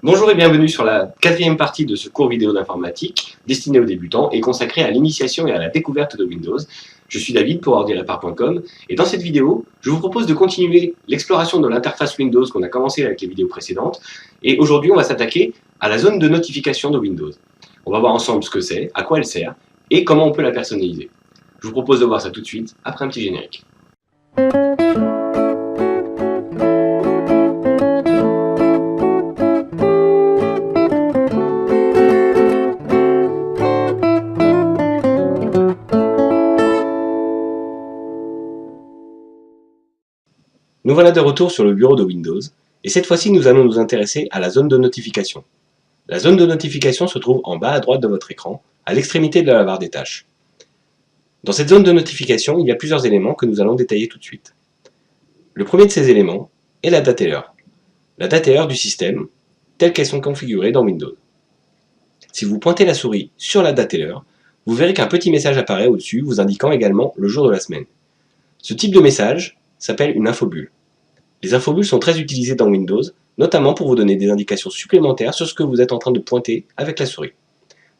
Bonjour et bienvenue sur la quatrième partie de ce cours vidéo d'informatique destiné aux débutants et consacré à l'initiation et à la découverte de Windows. Je suis David pour ordirepar.com et dans cette vidéo, je vous propose de continuer l'exploration de l'interface Windows qu'on a commencé avec les vidéos précédentes et aujourd'hui on va s'attaquer à la zone de notification de Windows. On va voir ensemble ce que c'est, à quoi elle sert et comment on peut la personnaliser. Je vous propose de voir ça tout de suite après un petit générique. Nous voilà de retour sur le bureau de Windows, et cette fois-ci nous allons nous intéresser à la zone de notification. La zone de notification se trouve en bas à droite de votre écran, à l'extrémité de la barre des tâches. Dans cette zone de notification, il y a plusieurs éléments que nous allons détailler tout de suite. Le premier de ces éléments est la date et l'heure. La date et l'heure du système, telles qu'elles sont configurées dans Windows. Si vous pointez la souris sur la date et l'heure, vous verrez qu'un petit message apparaît au-dessus vous indiquant également le jour de la semaine. Ce type de message s'appelle une infobulle. Les infobulles sont très utilisées dans Windows, notamment pour vous donner des indications supplémentaires sur ce que vous êtes en train de pointer avec la souris.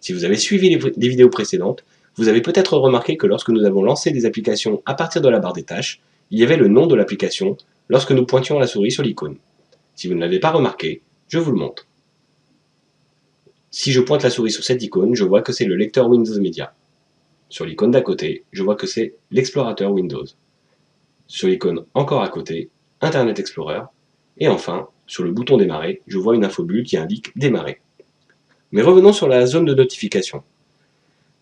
Si vous avez suivi les vidéos précédentes, vous avez peut-être remarqué que lorsque nous avons lancé des applications à partir de la barre des tâches, il y avait le nom de l'application lorsque nous pointions la souris sur l'icône. Si vous ne l'avez pas remarqué, je vous le montre. Si je pointe la souris sur cette icône, je vois que c'est le lecteur Windows Media. Sur l'icône d'à côté, je vois que c'est l'explorateur Windows. Sur l'icône encore à côté, Internet Explorer, et enfin, sur le bouton démarrer, je vois une infobulle qui indique démarrer. Mais revenons sur la zone de notification.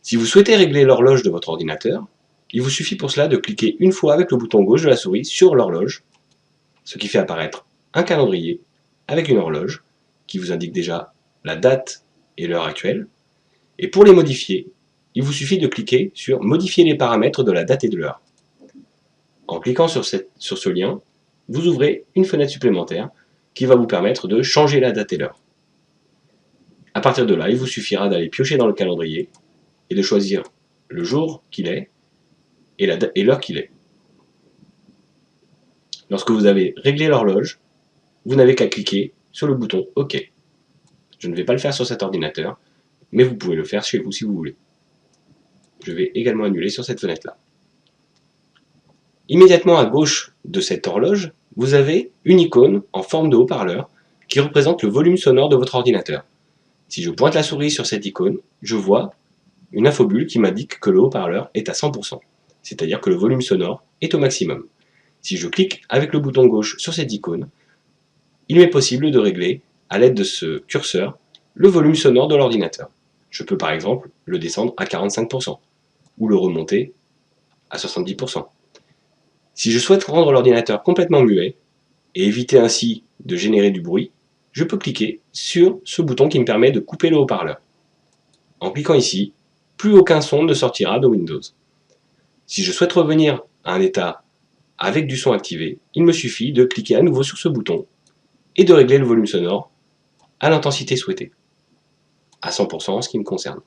Si vous souhaitez régler l'horloge de votre ordinateur, il vous suffit pour cela de cliquer une fois avec le bouton gauche de la souris sur l'horloge, ce qui fait apparaître un calendrier avec une horloge qui vous indique déjà la date et l'heure actuelle. Et pour les modifier, il vous suffit de cliquer sur modifier les paramètres de la date et de l'heure. En cliquant sur ce lien, vous ouvrez une fenêtre supplémentaire qui va vous permettre de changer la date et l'heure. À partir de là, il vous suffira d'aller piocher dans le calendrier et de choisir le jour qu'il est et l'heure qu'il est. Lorsque vous avez réglé l'horloge, vous n'avez qu'à cliquer sur le bouton OK. Je ne vais pas le faire sur cet ordinateur, mais vous pouvez le faire chez vous si vous voulez. Je vais également annuler sur cette fenêtre-là. Immédiatement à gauche de cette horloge, vous avez une icône en forme de haut-parleur qui représente le volume sonore de votre ordinateur. Si je pointe la souris sur cette icône, je vois une infobulle qui m'indique que le haut-parleur est à 100%, c'est-à-dire que le volume sonore est au maximum. Si je clique avec le bouton gauche sur cette icône, il m'est possible de régler, à l'aide de ce curseur, le volume sonore de l'ordinateur. Je peux par exemple le descendre à 45% ou le remonter à 70%. Si je souhaite rendre l'ordinateur complètement muet et éviter ainsi de générer du bruit, je peux cliquer sur ce bouton qui me permet de couper le haut-parleur. En cliquant ici, plus aucun son ne sortira de Windows. Si je souhaite revenir à un état avec du son activé, il me suffit de cliquer à nouveau sur ce bouton et de régler le volume sonore à l'intensité souhaitée, à 100% en ce qui me concerne.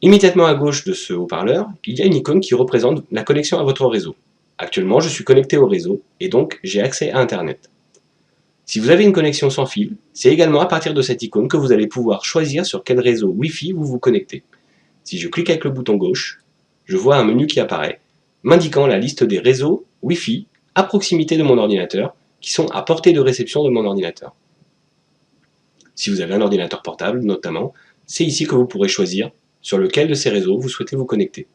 Immédiatement à gauche de ce haut-parleur, il y a une icône qui représente la connexion à votre réseau. Actuellement, je suis connecté au réseau et donc j'ai accès à Internet. Si vous avez une connexion sans fil, c'est également à partir de cette icône que vous allez pouvoir choisir sur quel réseau Wi-Fi vous vous connectez. Si je clique avec le bouton gauche, je vois un menu qui apparaît, m'indiquant la liste des réseaux Wi-Fi à proximité de mon ordinateur, qui sont à portée de réception de mon ordinateur. Si vous avez un ordinateur portable, notamment, c'est ici que vous pourrez choisir sur lequel de ces réseaux vous souhaitez vous connecter.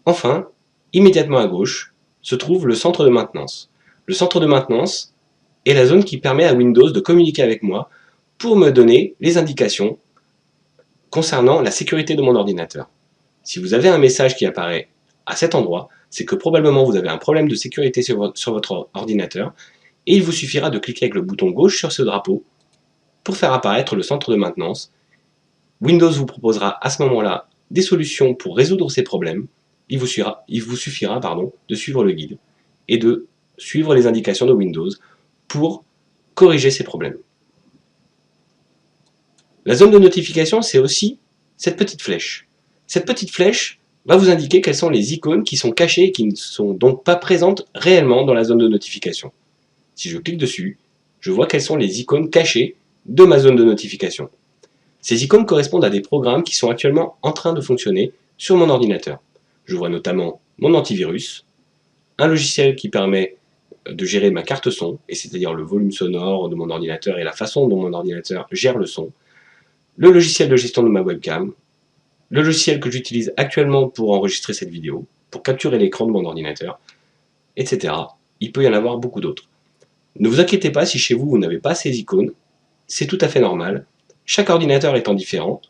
Enfin, immédiatement à gauche, se trouve le centre de maintenance. Le centre de maintenance est la zone qui permet à Windows de communiquer avec moi pour me donner les indications concernant la sécurité de mon ordinateur. Si vous avez un message qui apparaît à cet endroit, c'est que probablement vous avez un problème de sécurité sur votre ordinateur et il vous suffira de cliquer avec le bouton gauche sur ce drapeau pour faire apparaître le centre de maintenance. Windows vous proposera à ce moment-là des solutions pour résoudre ces problèmes. Il vous suffira de suivre le guide et de suivre les indications de Windows pour corriger ces problèmes. La zone de notification, c'est aussi cette petite flèche. Cette petite flèche va vous indiquer quelles sont les icônes qui sont cachées et qui ne sont donc pas présentes réellement dans la zone de notification. Si je clique dessus, je vois quelles sont les icônes cachées de ma zone de notification. Ces icônes correspondent à des programmes qui sont actuellement en train de fonctionner sur mon ordinateur. Je vois notamment mon antivirus, un logiciel qui permet de gérer ma carte son, et c'est-à-dire le volume sonore de mon ordinateur et la façon dont mon ordinateur gère le son, le logiciel de gestion de ma webcam, le logiciel que j'utilise actuellement pour enregistrer cette vidéo, pour capturer l'écran de mon ordinateur, etc. Il peut y en avoir beaucoup d'autres. Ne vous inquiétez pas si chez vous, vous n'avez pas ces icônes, c'est tout à fait normal. Chaque ordinateur étant différent,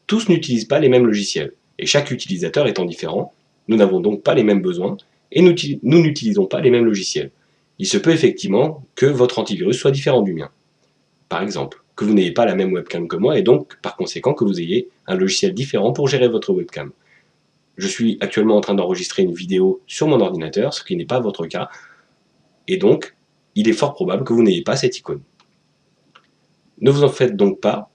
tous n'utilisent pas les mêmes logiciels. Et chaque utilisateur étant différent, nous n'avons donc pas les mêmes besoins et nous n'utilisons pas les mêmes logiciels. Il se peut effectivement que votre antivirus soit différent du mien. Par exemple, que vous n'ayez pas la même webcam que moi et donc par conséquent que vous ayez un logiciel différent pour gérer votre webcam. Je suis actuellement en train d'enregistrer une vidéo sur mon ordinateur, ce qui n'est pas votre cas, et donc il est fort probable que vous n'ayez pas cette icône. Ne vous en faites donc pas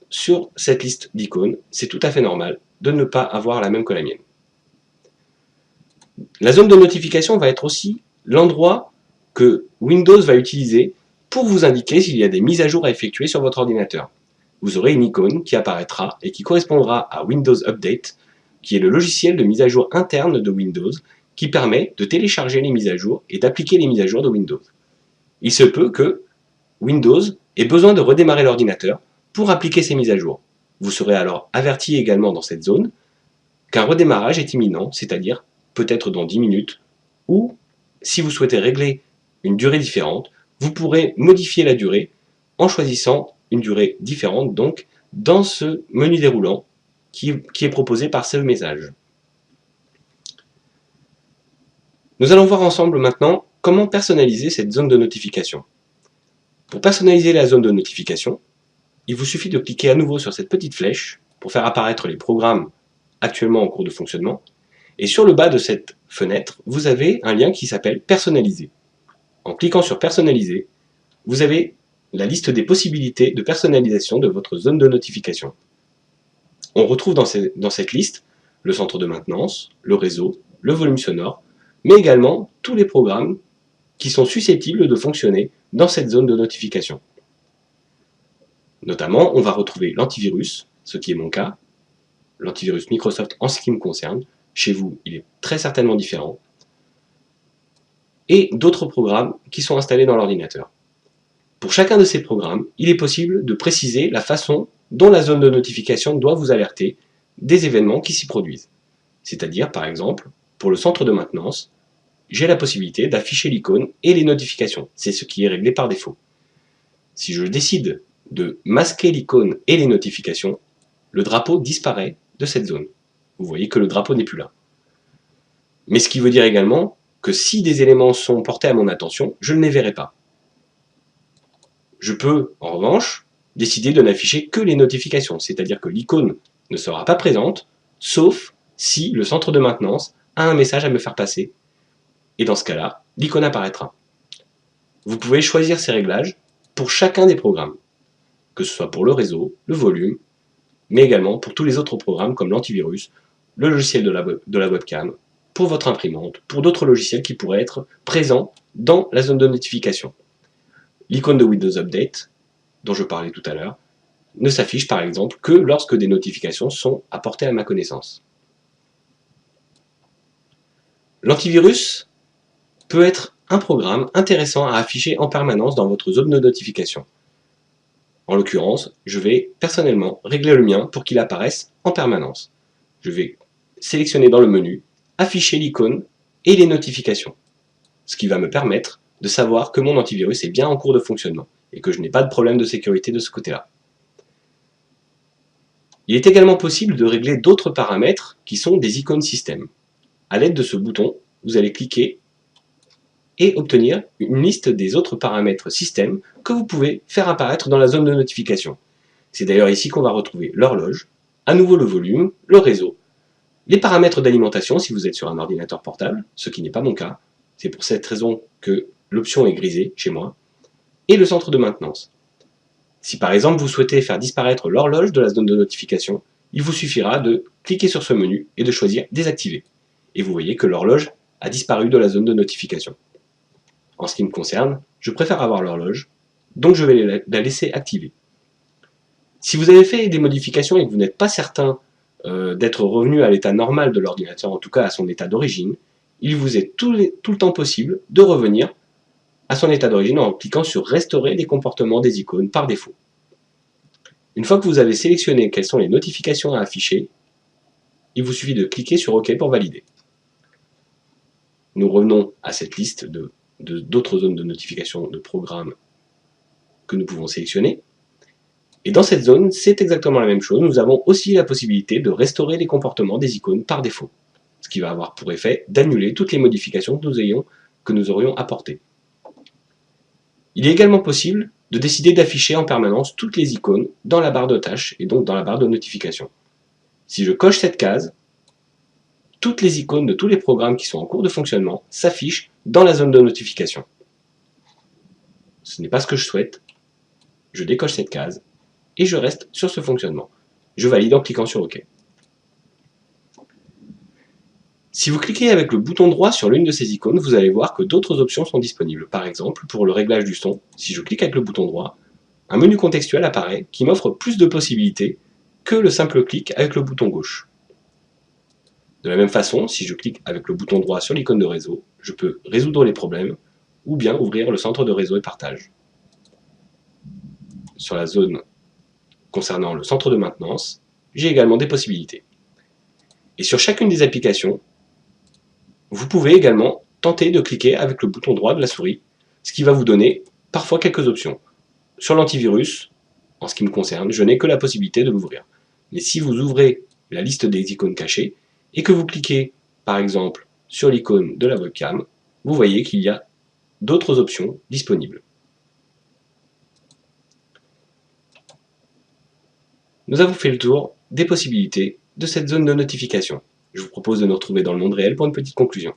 sur cette liste d'icônes, c'est tout à fait normal de ne pas avoir la même que la mienne. La zone de notification va être aussi l'endroit que Windows va utiliser pour vous indiquer s'il y a des mises à jour à effectuer sur votre ordinateur. Vous aurez une icône qui apparaîtra et qui correspondra à Windows Update, qui est le logiciel de mise à jour interne de Windows qui permet de télécharger les mises à jour et d'appliquer les mises à jour de Windows. Il se peut que Windows ait besoin de redémarrer l'ordinateur pour appliquer ces mises à jour. Vous serez alors averti également dans cette zone qu'un redémarrage est imminent, c'est-à-dire peut-être dans 10 minutes, ou si vous souhaitez régler une durée différente, vous pourrez modifier la durée en choisissant une durée différente donc dans ce menu déroulant qui est proposé par ce message. Nous allons voir ensemble maintenant comment personnaliser cette zone de notification. Pour personnaliser la zone de notification, il vous suffit de cliquer à nouveau sur cette petite flèche pour faire apparaître les programmes actuellement en cours de fonctionnement. Et sur le bas de cette fenêtre, vous avez un lien qui s'appelle Personnaliser. En cliquant sur Personnaliser, vous avez la liste des possibilités de personnalisation de votre zone de notification. On retrouve dans cette liste le centre de maintenance, le réseau, le volume sonore, mais également tous les programmes qui sont susceptibles de fonctionner dans cette zone de notification. Notamment, on va retrouver l'antivirus, ce qui est mon cas, l'antivirus Microsoft en ce qui me concerne. Chez vous, il est très certainement différent. Et d'autres programmes qui sont installés dans l'ordinateur. Pour chacun de ces programmes, il est possible de préciser la façon dont la zone de notification doit vous alerter des événements qui s'y produisent. C'est-à-dire, par exemple, pour le centre de maintenance, j'ai la possibilité d'afficher l'icône et les notifications. C'est ce qui est réglé par défaut. Si je décide de masquer l'icône et les notifications, le drapeau disparaît de cette zone. Vous voyez que le drapeau n'est plus là. Mais ce qui veut dire également que si des éléments sont portés à mon attention, je ne les verrai pas. Je peux, en revanche, décider de n'afficher que les notifications, c'est-à-dire que l'icône ne sera pas présente, sauf si le centre de maintenance a un message à me faire passer, et dans ce cas-là, l'icône apparaîtra. Vous pouvez choisir ces réglages pour chacun des programmes, que ce soit pour le réseau, le volume, mais également pour tous les autres programmes comme l'antivirus, le logiciel de la webcam, pour votre imprimante, pour d'autres logiciels qui pourraient être présents dans la zone de notification. L'icône de Windows Update, dont je parlais tout à l'heure, ne s'affiche par exemple que lorsque des notifications sont apportées à ma connaissance. L'antivirus peut être un programme intéressant à afficher en permanence dans votre zone de notification. En l'occurrence, je vais personnellement régler le mien pour qu'il apparaisse en permanence. Je vais sélectionner dans le menu « Afficher l'icône et les notifications », ce qui va me permettre de savoir que mon antivirus est bien en cours de fonctionnement et que je n'ai pas de problème de sécurité de ce côté-là. Il est également possible de régler d'autres paramètres qui sont des icônes système. À l'aide de ce bouton, vous allez cliquer et obtenir une liste des autres paramètres système que vous pouvez faire apparaître dans la zone de notification. C'est d'ailleurs ici qu'on va retrouver l'horloge, à nouveau le volume, le réseau, les paramètres d'alimentation si vous êtes sur un ordinateur portable, ce qui n'est pas mon cas, c'est pour cette raison que l'option est grisée chez moi, et le centre de maintenance. Si par exemple vous souhaitez faire disparaître l'horloge de la zone de notification, il vous suffira de cliquer sur ce menu et de choisir désactiver. Et vous voyez que l'horloge a disparu de la zone de notification. En ce qui me concerne, je préfère avoir l'horloge, donc je vais la laisser activée. Si vous avez fait des modifications et que vous n'êtes pas certain d'être revenu à l'état normal de l'ordinateur, en tout cas à son état d'origine, il vous est tout le temps possible de revenir à son état d'origine en cliquant sur Restaurer les comportements des icônes par défaut. Une fois que vous avez sélectionné quelles sont les notifications à afficher, il vous suffit de cliquer sur OK pour valider. Nous revenons à cette liste d'autres zones de notification de programmes que nous pouvons sélectionner. Et dans cette zone, c'est exactement la même chose. Nous avons aussi la possibilité de restaurer les comportements des icônes par défaut, ce qui va avoir pour effet d'annuler toutes les modifications que nous aurions apportées. Il est également possible de décider d'afficher en permanence toutes les icônes dans la barre de tâches et donc dans la barre de notification. Si je coche cette case, toutes les icônes de tous les programmes qui sont en cours de fonctionnement s'affichent dans la zone de notification. Ce n'est pas ce que je souhaite. Je décoche cette case et je reste sur ce fonctionnement. Je valide en cliquant sur OK. Si vous cliquez avec le bouton droit sur l'une de ces icônes, vous allez voir que d'autres options sont disponibles. Par exemple, pour le réglage du son, si je clique avec le bouton droit, un menu contextuel apparaît qui m'offre plus de possibilités que le simple clic avec le bouton gauche. De la même façon, si je clique avec le bouton droit sur l'icône de réseau, je peux résoudre les problèmes ou bien ouvrir le centre de réseau et partage. Sur la zone concernant le centre de maintenance, j'ai également des possibilités. Et sur chacune des applications, vous pouvez également tenter de cliquer avec le bouton droit de la souris, ce qui va vous donner parfois quelques options. Sur l'antivirus, en ce qui me concerne, je n'ai que la possibilité de l'ouvrir. Mais si vous ouvrez la liste des icônes cachées et que vous cliquez par exemple sur l'icône de la webcam, vous voyez qu'il y a d'autres options disponibles. Nous avons fait le tour des possibilités de cette zone de notification. Je vous propose de nous retrouver dans le monde réel pour une petite conclusion.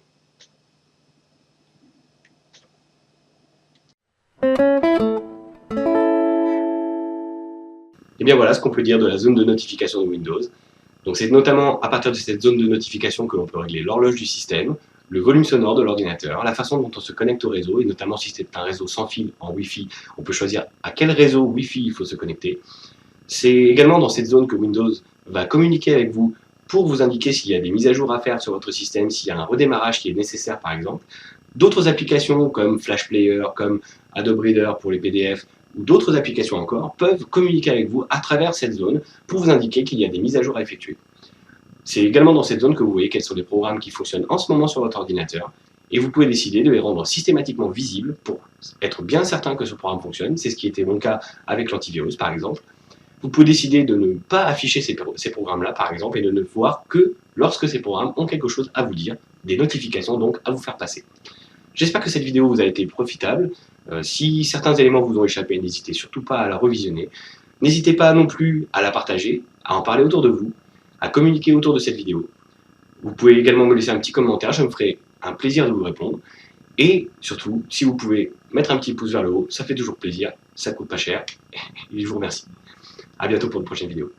Et bien voilà ce qu'on peut dire de la zone de notification de Windows. Donc c'est notamment à partir de cette zone de notification que l'on peut régler l'horloge du système, le volume sonore de l'ordinateur, la façon dont on se connecte au réseau, et notamment si c'est un réseau sans fil en Wi-Fi, on peut choisir à quel réseau Wi-Fi il faut se connecter. C'est également dans cette zone que Windows va communiquer avec vous pour vous indiquer s'il y a des mises à jour à faire sur votre système, s'il y a un redémarrage qui est nécessaire par exemple. D'autres applications comme Flash Player, comme Adobe Reader pour les PDF, ou d'autres applications encore, peuvent communiquer avec vous à travers cette zone pour vous indiquer qu'il y a des mises à jour à effectuer. C'est également dans cette zone que vous voyez quels sont les programmes qui fonctionnent en ce moment sur votre ordinateur, et vous pouvez décider de les rendre systématiquement visibles pour être bien certain que ce programme fonctionne. C'est ce qui était mon cas avec l'antivirus par exemple. Vous pouvez décider de ne pas afficher ces programmes-là, par exemple, et de ne voir que lorsque ces programmes ont quelque chose à vous dire, des notifications donc à vous faire passer. J'espère que cette vidéo vous a été profitable. Si certains éléments vous ont échappé, n'hésitez surtout pas à la revisionner. N'hésitez pas non plus à la partager, à en parler autour de vous, à communiquer autour de cette vidéo. Vous pouvez également me laisser un petit commentaire, je me ferai un plaisir de vous répondre. Et surtout, si vous pouvez mettre un petit pouce vers le haut, ça fait toujours plaisir, ça coûte pas cher, et je vous remercie. A bientôt pour une prochaine vidéo.